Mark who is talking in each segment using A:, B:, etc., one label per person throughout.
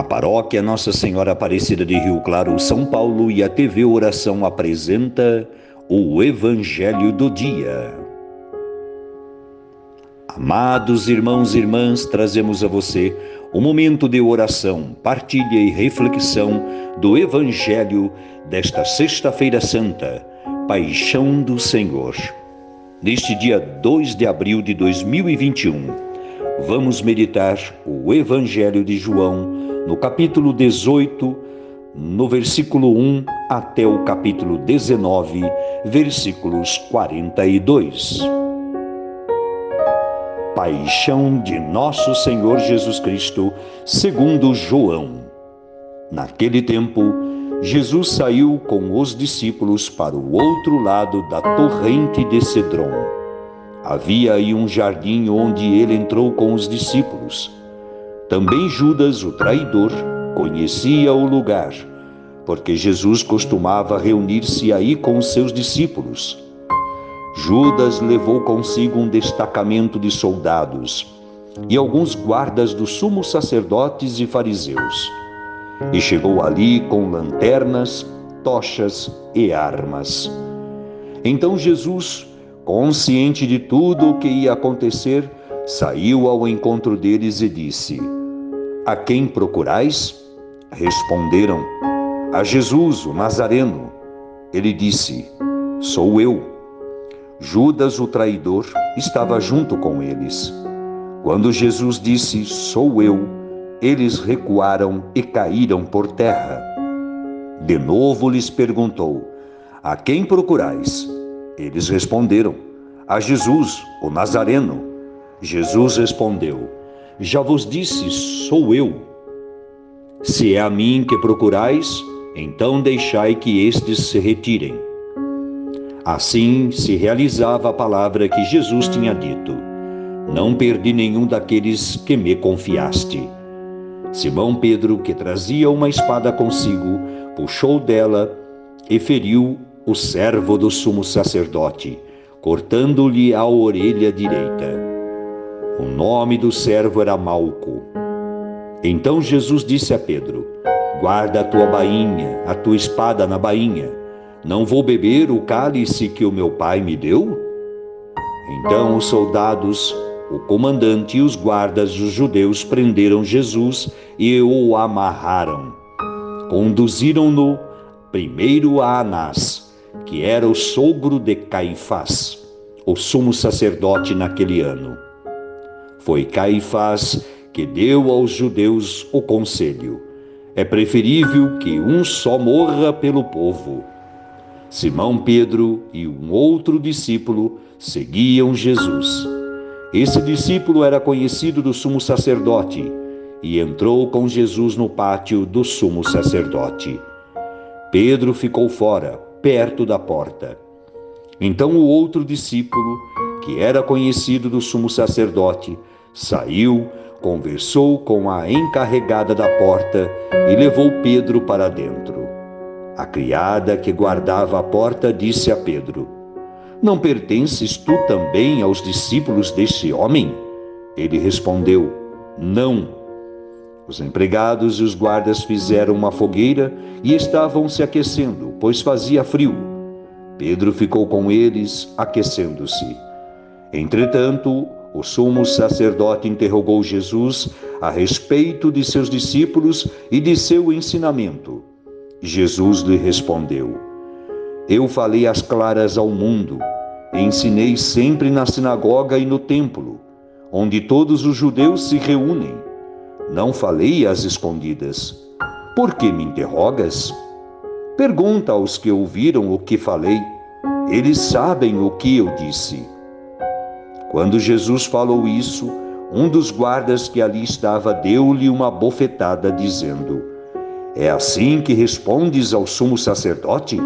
A: A Paróquia Nossa Senhora Aparecida de Rio Claro, São Paulo e a TV Oração apresenta o Evangelho do Dia. Amados irmãos e irmãs, trazemos a você um momento de oração, partilha e reflexão do Evangelho desta Sexta-feira Santa, Paixão do Senhor. Neste dia 2 de abril de 2021, vamos meditar o Evangelho de João, no capítulo 18, no versículo 1 até o capítulo 19, versículos 42. Paixão de Nosso Senhor Jesus Cristo, segundo João. Naquele tempo, Jesus saiu com os discípulos para o outro lado da torrente de Cedron. Havia aí um jardim onde ele entrou com os discípulos. Também Judas, o traidor, conhecia o lugar, porque Jesus costumava reunir-se aí com os seus discípulos. Judas levou consigo um destacamento de soldados e alguns guardas dos sumos sacerdotes e fariseus. E chegou ali com lanternas, tochas e armas. Então Jesus, consciente de tudo o que ia acontecer, saiu ao encontro deles e disse: "A quem procurais?" Responderam: "A Jesus, o Nazareno." Ele disse: "Sou eu." Judas, o traidor, estava junto com eles. Quando Jesus disse: "Sou eu", eles recuaram e caíram por terra. De novo lhes perguntou: "A quem procurais?" Eles responderam: "A Jesus, o Nazareno." Jesus respondeu: "Já vos disse, sou eu. Se é a mim que procurais, então deixai que estes se retirem." Assim se realizava a palavra que Jesus tinha dito: "Não perdi nenhum daqueles que me confiaste." Simão Pedro, que trazia uma espada consigo, puxou dela e feriu o servo do sumo sacerdote, cortando-lhe a orelha direita. O nome do servo era Malco. Então Jesus disse a Pedro: "Guarda a tua bainha, a tua espada na bainha. Não vou beber o cálice que o meu pai me deu?" Então os soldados, o comandante e os guardas dos judeus prenderam Jesus e o amarraram. Conduziram-no primeiro a Anás, que era o sogro de Caifás, o sumo sacerdote naquele ano. Foi Caifás que deu aos judeus o conselho: "É preferível que um só morra pelo povo." Simão Pedro e um outro discípulo seguiam Jesus. Esse discípulo era conhecido do sumo sacerdote e entrou com Jesus no pátio do sumo sacerdote. Pedro ficou fora, perto da porta. Então o outro discípulo, que era conhecido do sumo sacerdote, saiu, conversou com a encarregada da porta e levou Pedro para dentro. A criada que guardava a porta disse a Pedro: "Não pertences tu também aos discípulos deste homem?" Ele respondeu: "Não." Os empregados e os guardas fizeram uma fogueira e estavam se aquecendo, pois fazia frio. Pedro ficou com eles, aquecendo-se. Entretanto, o sumo sacerdote interrogou Jesus a respeito de seus discípulos e de seu ensinamento. Jesus lhe respondeu: "Eu falei às claras ao mundo, ensinei sempre na sinagoga e no templo, onde todos os judeus se reúnem. Não falei às escondidas. Por que me interrogas? Pergunta aos que ouviram o que falei. Eles sabem o que eu disse." Quando Jesus falou isso, um dos guardas que ali estava deu-lhe uma bofetada, dizendo: "É assim que respondes ao sumo sacerdote?"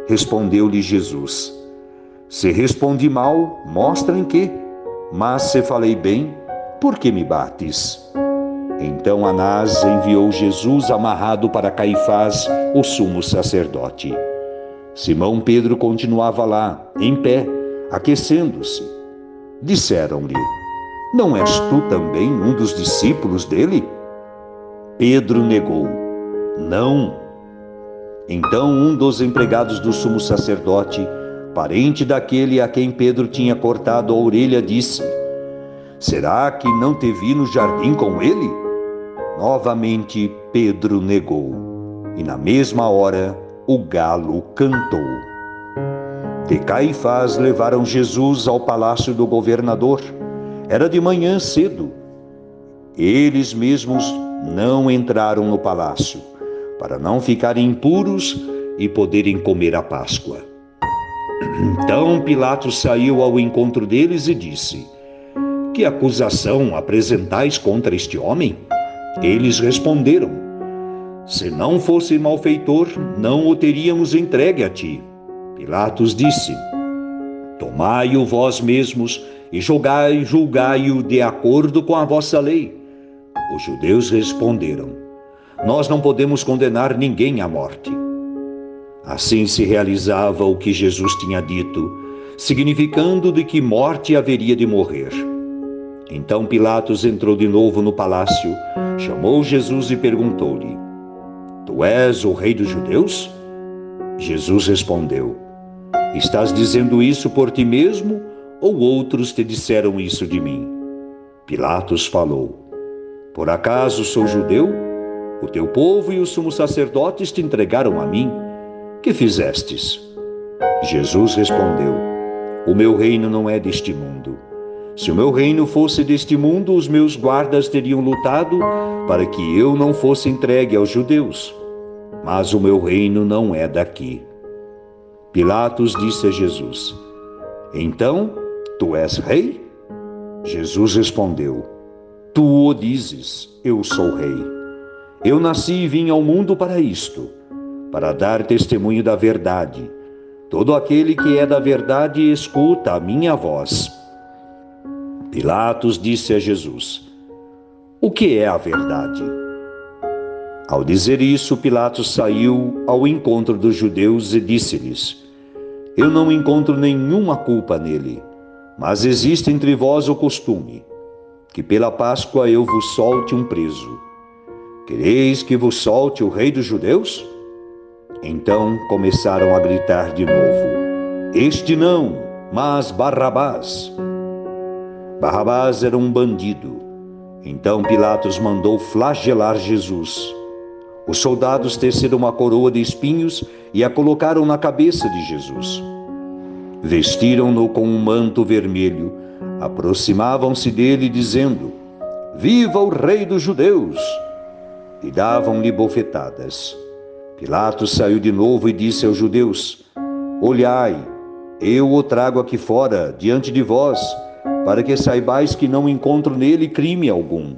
A: Respondeu-lhe Jesus: "Se respondi mal, mostra em quê. Mas se falei bem, por que me bates?" Então Anás enviou Jesus amarrado para Caifás, o sumo sacerdote. Simão Pedro continuava lá, em pé, aquecendo-se. Disseram-lhe: "Não és tu também um dos discípulos dele?" Pedro negou: Não. Então um dos empregados do sumo sacerdote, parente daquele a quem Pedro tinha cortado a orelha, disse: Será que não te vi no jardim com ele? Novamente Pedro negou, e na mesma hora o galo cantou. De Caifás levaram Jesus ao palácio do governador. Era de manhã cedo. Eles mesmos não entraram no palácio, para não ficarem impuros e poderem comer a Páscoa. Então Pilatos saiu ao encontro deles e disse: Que acusação apresentais contra este homem? Eles responderam: Se não fosse malfeitor, não o teríamos entregue a ti. Pilatos disse: Tomai-o vós mesmos e julgai-o de acordo com a vossa lei. Os judeus responderam: Nós não podemos condenar ninguém à morte. Assim se realizava o que Jesus tinha dito, significando de que morte haveria de morrer. Então Pilatos entrou de novo no palácio, chamou Jesus e perguntou-lhe: Tu és o rei dos judeus? Jesus respondeu: Estás dizendo isso por ti mesmo, ou outros te disseram isso de mim? Pilatos falou: Por acaso sou judeu? O teu povo e os sumos sacerdotes te entregaram a mim. Que fizestes? Jesus respondeu: O meu reino não é deste mundo. Se o meu reino fosse deste mundo, os meus guardas teriam lutado para que eu não fosse entregue aos judeus. Mas o meu reino não é daqui. Pilatos disse a Jesus: Então, tu és rei? Jesus respondeu: Tu o dizes, eu sou rei. Eu nasci e vim ao mundo para isto, para dar testemunho da verdade. Todo aquele que é da verdade escuta a minha voz. Pilatos disse a Jesus: O que é a verdade? Ao dizer isso, Pilatos saiu ao encontro dos judeus e disse-lhes: Eu não encontro nenhuma culpa nele, mas existe entre vós o costume que pela Páscoa eu vos solte um preso. Quereis que vos solte o rei dos judeus? Então começaram a gritar de novo: Este não, mas Barrabás. Barrabás era um bandido. Então Pilatos mandou flagelar Jesus. Os soldados teceram uma coroa de espinhos e a colocaram na cabeça de Jesus. Vestiram-no com um manto vermelho, aproximavam-se dele dizendo: Viva o rei dos judeus! E davam-lhe bofetadas. Pilatos saiu de novo e disse aos judeus: Olhai, eu o trago aqui fora, diante de vós, para que saibais que não encontro nele crime algum.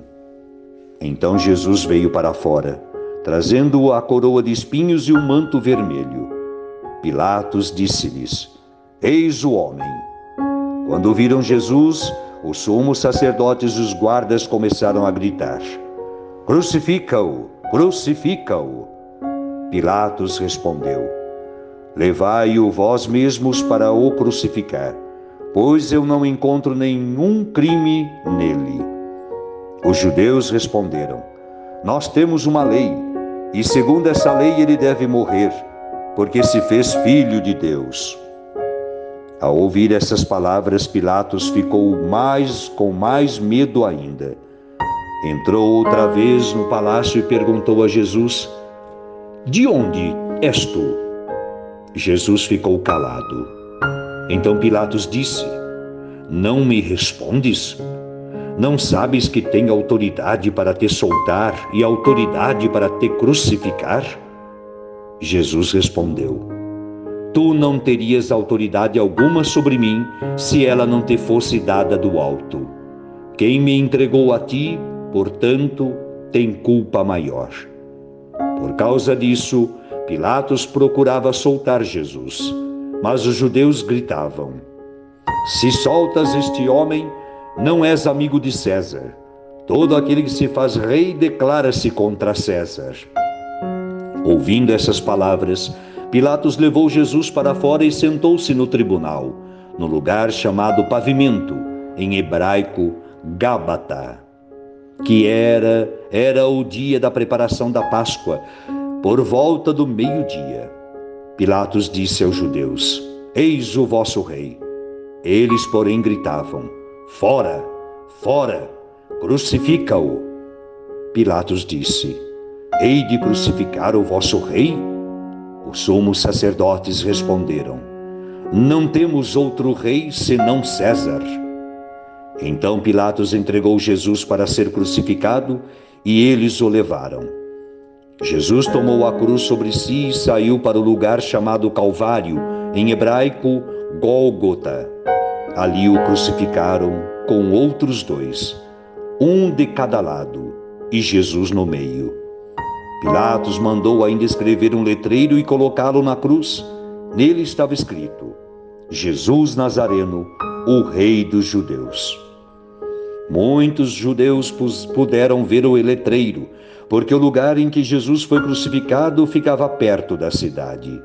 A: Então Jesus veio para fora, trazendo a coroa de espinhos e o manto vermelho. Pilatos disse-lhes: Eis o homem. Quando viram Jesus, os sumos sacerdotes e os guardas começaram a gritar: Crucifica-o! Crucifica-o! Pilatos respondeu: Levai-o vós mesmos para o crucificar, pois eu não encontro nenhum crime nele. Os judeus responderam: Nós temos uma lei, e segundo essa lei ele deve morrer, porque se fez filho de Deus. Ao ouvir essas palavras, Pilatos ficou com mais medo ainda. Entrou outra vez no palácio e perguntou a Jesus: De onde és tu? Jesus ficou calado. Então Pilatos disse: Não me respondes? Não sabes que tenho autoridade para te soltar e autoridade para te crucificar? Jesus respondeu: Tu não terias autoridade alguma sobre mim se ela não te fosse dada do alto. Quem me entregou a ti, portanto, tem culpa maior. Por causa disso, Pilatos procurava soltar Jesus, mas os judeus gritavam: Se soltas este homem, não és amigo de César. Todo aquele que se faz rei declara-se contra César. Ouvindo essas palavras, Pilatos levou Jesus para fora e sentou-se no tribunal, no lugar chamado Pavimento, em hebraico, Gábata. que era o dia da preparação da Páscoa, por volta do meio-dia. Pilatos disse aos judeus: Eis o vosso rei. Eles, porém, gritavam: Fora, fora, crucifica-o. Pilatos disse: Hei de crucificar o vosso rei? Os sumos sacerdotes responderam: Não temos outro rei senão César. Então Pilatos entregou Jesus para ser crucificado e eles o levaram. Jesus tomou a cruz sobre si e saiu para o lugar chamado Calvário, em hebraico Gólgota. Ali o crucificaram com outros dois, um de cada lado, e Jesus no meio. Pilatos mandou ainda escrever um letreiro e colocá-lo na cruz. Nele estava escrito: Jesus Nazareno, o Rei dos Judeus. Muitos judeus puderam ver o letreiro, porque o lugar em que Jesus foi crucificado ficava perto da cidade.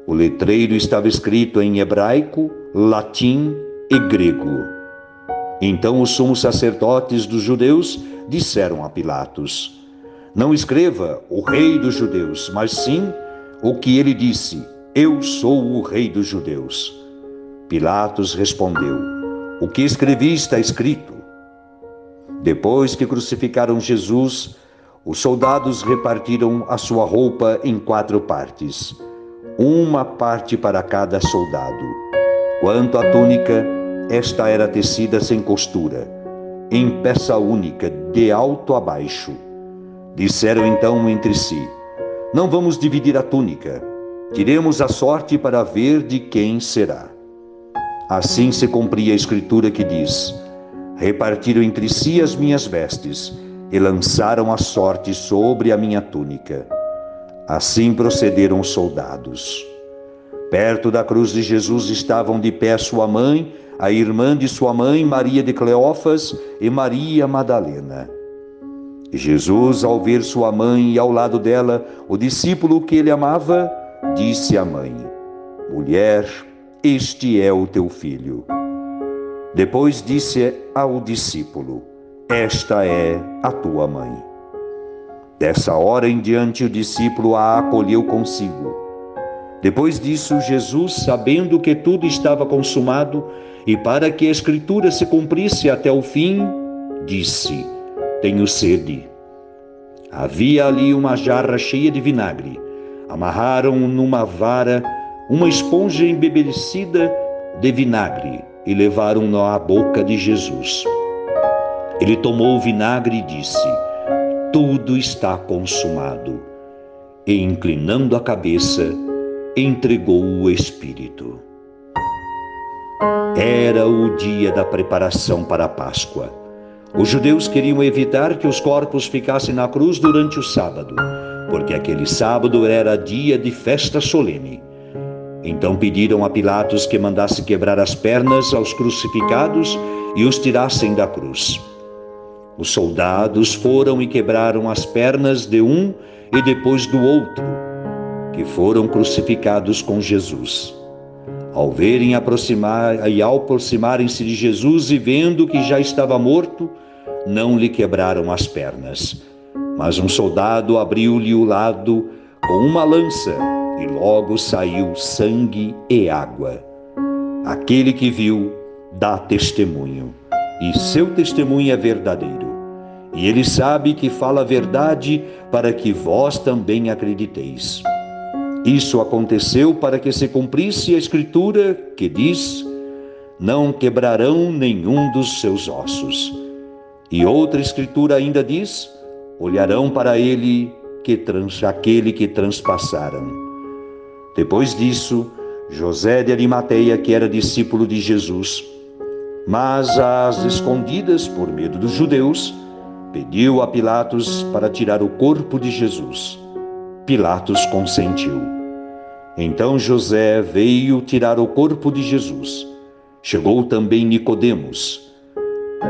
A: O letreiro estava escrito em hebraico, latim e grego. Então os sumos sacerdotes dos judeus disseram a Pilatos: Não escreva o Rei dos Judeus, mas sim o que ele disse: Eu sou o Rei dos Judeus. Pilatos respondeu: O que escrevi está escrito. Depois que crucificaram Jesus, os soldados repartiram a sua roupa em 4 partes, uma parte para cada soldado. Quanto à túnica, esta era tecida sem costura, em peça única, de alto a baixo. Disseram então entre si: Não vamos dividir a túnica, tiremos a sorte para ver de quem será. Assim se cumpria a escritura que diz: Repartiram entre si as minhas vestes e lançaram a sorte sobre a minha túnica. Assim procederam os soldados. Perto da cruz de Jesus estavam de pé sua mãe, a irmã de sua mãe, Maria de Cleófas, e Maria Madalena. Jesus, ao ver sua mãe e ao lado dela o discípulo que ele amava, disse à mãe: Mulher, este é o teu filho. Depois disse ao discípulo: Esta é a tua mãe. Dessa hora em diante o discípulo a acolheu consigo. Depois disso, Jesus, sabendo que tudo estava consumado e para que a escritura se cumprisse até o fim, disse: Tenho sede. Havia ali uma jarra cheia de vinagre. Amarraram numa vara uma esponja embebedecida de vinagre e levaram-no à boca de Jesus. Ele tomou o vinagre e disse: Tudo está consumado. E, inclinando a cabeça, entregou o Espírito. Era o dia da preparação para a Páscoa. Os judeus queriam evitar que os corpos ficassem na cruz durante o sábado, porque aquele sábado era dia de festa solene. Então pediram a Pilatos que mandasse quebrar as pernas aos crucificados e os tirassem da cruz. Os soldados foram e quebraram as pernas de um e depois do outro, que foram crucificados com Jesus. Ao verem aproximarem-se de Jesus e vendo que já estava morto, não lhe quebraram as pernas. Mas um soldado abriu-lhe o lado com uma lança e logo saiu sangue e água. Aquele que viu dá testemunho, e seu testemunho é verdadeiro. E ele sabe que fala a verdade para que vós também acrediteis. Isso aconteceu para que se cumprisse a escritura que diz: Não quebrarão nenhum dos seus ossos. E outra escritura ainda diz: Olharão para aquele que transpassaram. Depois disso, José de Arimateia, que era discípulo de Jesus, mas às escondidas por medo dos judeus, pediu a Pilatos para tirar o corpo de Jesus. Pilatos consentiu. Então José veio tirar o corpo de Jesus. Chegou também Nicodemos,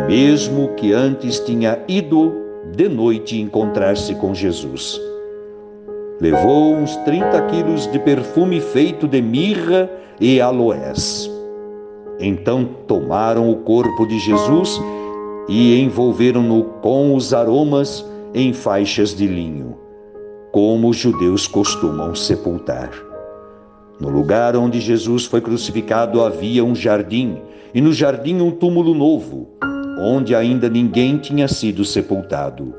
A: mesmo que antes tinha ido de noite encontrar-se com Jesus. Levou uns 30 quilos de perfume feito de mirra e aloés. Então tomaram o corpo de Jesus e envolveram-no com os aromas em faixas de linho, como os judeus costumam sepultar. No lugar onde Jesus foi crucificado havia um jardim, e no jardim um túmulo novo, onde ainda ninguém tinha sido sepultado.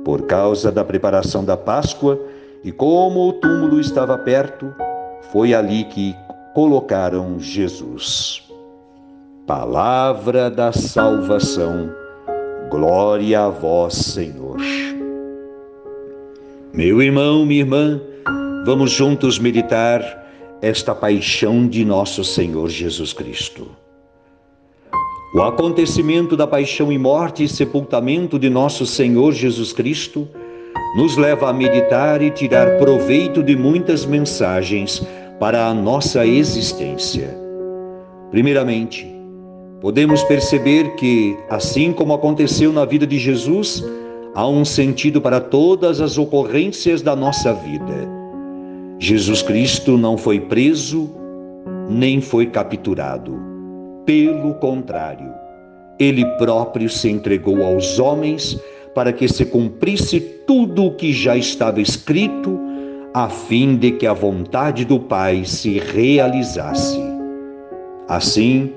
A: Por causa da preparação da Páscoa, e como o túmulo estava perto, foi ali que colocaram Jesus. Palavra da salvação. Glória a vós, Senhor. Meu irmão, minha irmã, vamos juntos meditar esta paixão de nosso Senhor Jesus Cristo. O acontecimento da paixão e morte e sepultamento de nosso Senhor Jesus Cristo nos leva a meditar e tirar proveito de muitas mensagens para a nossa existência. Primeiramente, podemos perceber que, assim como aconteceu na vida de Jesus, há um sentido para todas as ocorrências da nossa vida. Jesus Cristo não foi preso, nem foi capturado. Pelo contrário, Ele próprio se entregou aos homens para que se cumprisse tudo o que já estava escrito, a fim de que a vontade do Pai se realizasse. Assim,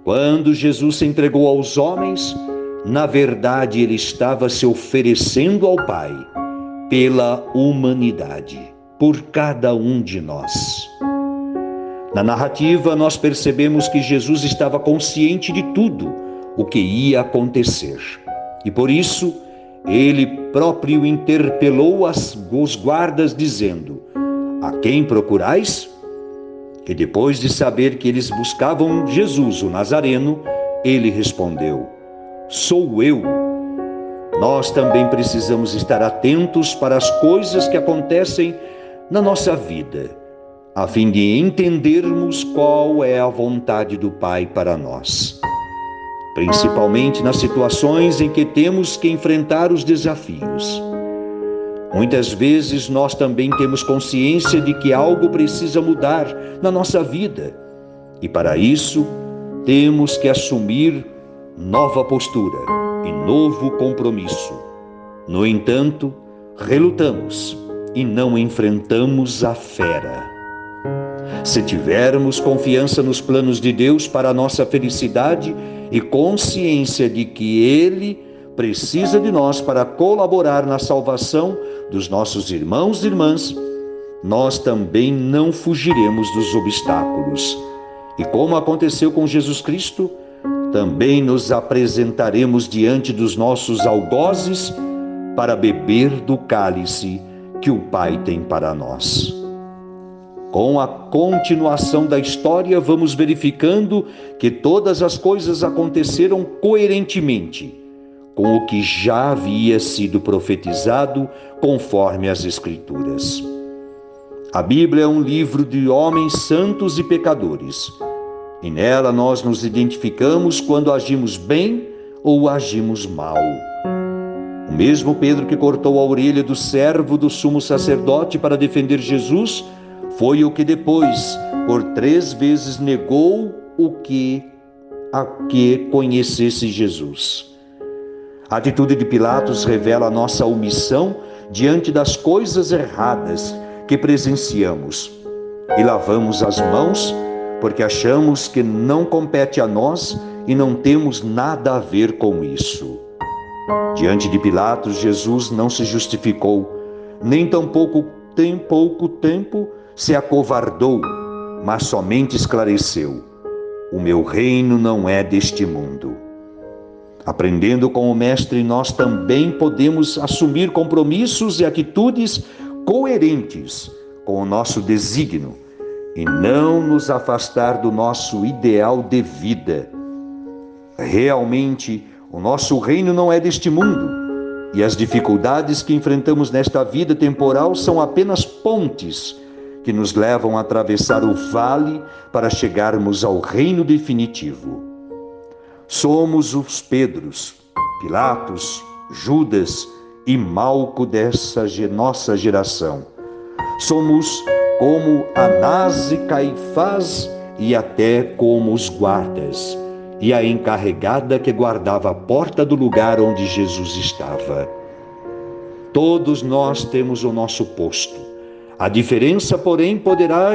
A: quando Jesus se entregou aos homens, na verdade Ele estava se oferecendo ao Pai pela humanidade, por cada um de nós. Na narrativa, nós percebemos que Jesus estava consciente de tudo o que ia acontecer. E por isso, Ele próprio interpelou os guardas, dizendo: "A quem procurais?" E depois de saber que eles buscavam Jesus, o Nazareno, Ele respondeu: "Sou eu." Nós também precisamos estar atentos para as coisas que acontecem na nossa vida, a fim de entendermos qual é a vontade do Pai para nós, principalmente nas situações em que temos que enfrentar os desafios. Muitas vezes nós também temos consciência de que algo precisa mudar na nossa vida, e para isso temos que assumir nova postura e novo compromisso. No entanto, relutamos e não enfrentamos a fera. Se tivermos confiança nos planos de Deus para a nossa felicidade e consciência de que Ele precisa de nós para colaborar na salvação dos nossos irmãos e irmãs, nós também não fugiremos dos obstáculos. E como aconteceu com Jesus Cristo, também nos apresentaremos diante dos nossos algozes para beber do cálice que o Pai tem para nós. Com a continuação da história, vamos verificando que todas as coisas aconteceram coerentemente com o que já havia sido profetizado conforme as Escrituras. A Bíblia é um livro de homens santos e pecadores, e nela nós nos identificamos quando agimos bem ou agimos mal. O mesmo Pedro que cortou a orelha do servo do sumo sacerdote para defender Jesus foi o que depois, por 3 vezes, negou a que conhecesse Jesus. A atitude de Pilatos revela a nossa omissão diante das coisas erradas que presenciamos e lavamos as mãos porque achamos que não compete a nós e não temos nada a ver com isso. Diante de Pilatos, Jesus não se justificou, nem tampouco tem pouco tempo se acovardou, mas somente esclareceu: o meu reino não é deste mundo. Aprendendo com o Mestre, nós também podemos assumir compromissos e atitudes coerentes com o nosso desígnio e não nos afastar do nosso ideal de vida. Realmente, o nosso reino não é deste mundo, e as dificuldades que enfrentamos nesta vida temporal são apenas pontes que nos levam a atravessar o vale para chegarmos ao reino definitivo. Somos os Pedros, Pilatos, Judas e Malco dessa nossa geração. Somos como Anás e Caifás e até como os guardas, e a encarregada que guardava a porta do lugar onde Jesus estava. Todos nós temos o nosso posto. A diferença, porém, poderá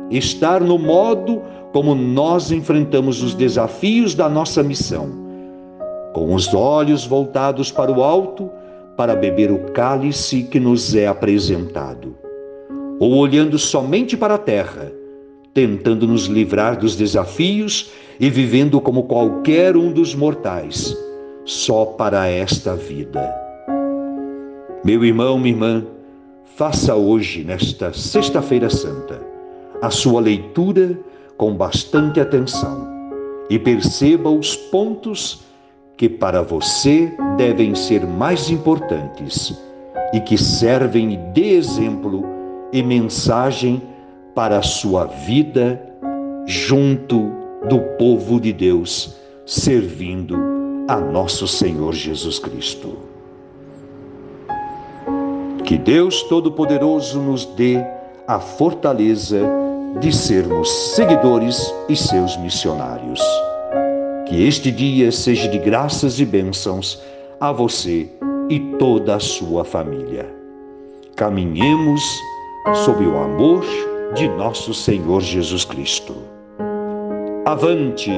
A: estar no modo como nós enfrentamos os desafios da nossa missão, com os olhos voltados para o alto, para beber o cálice que nos é apresentado, ou olhando somente para a terra, tentando nos livrar dos desafios e vivendo como qualquer um dos mortais, só para esta vida. Meu irmão, minha irmã, faça hoje, nesta Sexta-feira Santa, a sua leitura com bastante atenção e perceba os pontos que para você devem ser mais importantes e que servem de exemplo e mensagem para a sua vida junto do povo de Deus, servindo a nosso Senhor Jesus Cristo. Que Deus Todo-Poderoso nos dê a fortaleza de sermos seguidores e seus missionários. Que este dia seja de graças e bênçãos a você e toda a sua família. Caminhemos sob o amor de nosso Senhor Jesus Cristo. Avante!